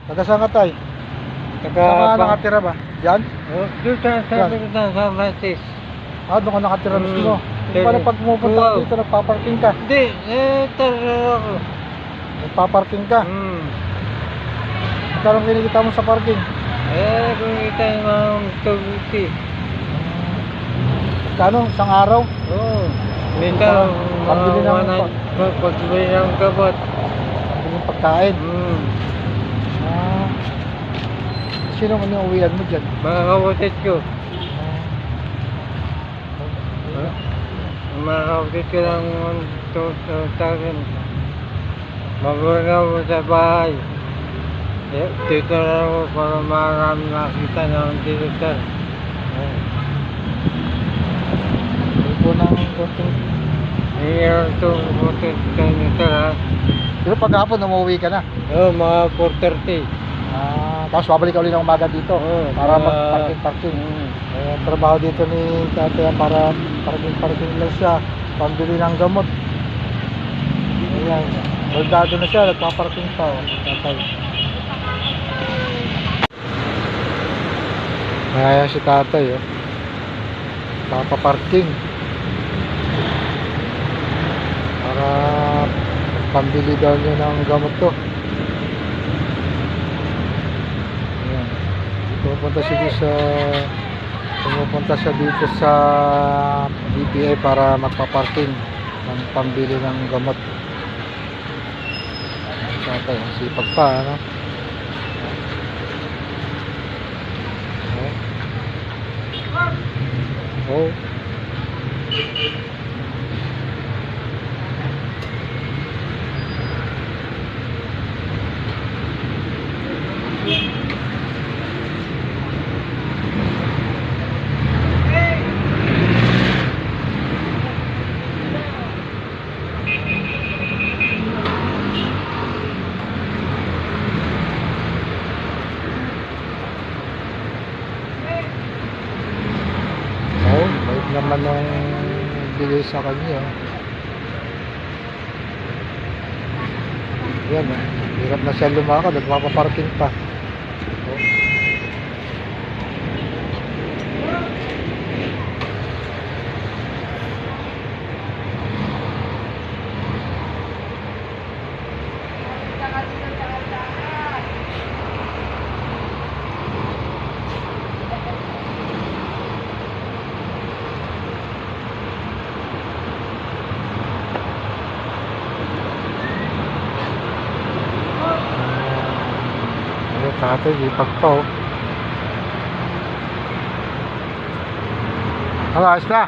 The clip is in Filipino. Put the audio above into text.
Taga saan ka, tay? Taga Saan ka nakatira ba? Diyan? Oh, doon sa San Francis. Ah, doon ka nakatira Mm. mismo. Hindi pala pag pumupunta ka Wow. dito, nagpaparking ka. Hindi, tara ako. Nagpaparking ka. Magkano kinikita mo sa parking? Kung kita yung mga 250. Magkano? Isang araw? Oo. Minta, Pambili ng pagbili ng gabat. pambili ng pagkain. Ah, sino man yung uwian mo dyan? Mga kawatit ko. Mga kawatit ko lang tututakin. Mabunaw mo sa bahay. Dito na ako para marami makita ng director. Ipo ng konting. Ngayon ito, director ha. Pero paghapon, umuwi ka na. Oo, mga 4:30. Ah, tapos babalik ka ulit ng umaga dito. Oo, Para mga- mag-parking-parking. Trabaho dito ni tatay para parking-parking lang siya. Pambili ng gamot. Ayan. Soldado na siya, nagpaparking pa. Tatay. Kaya si tatay, oh. Papaparking. Para pambili daw niya ng gamot to. Ayan. Pumupunta siya dito sa BPI para magpaparking ng pambili ng gamot. Tatay, ang sipag pa, ano? Oh. Oh, bait naman nung bigay sa kanya. Yan, oh. Hirap na siya lumakad at mapaparking pa. Oh. Ano, tatay, ipag pa, oh. Ayos na.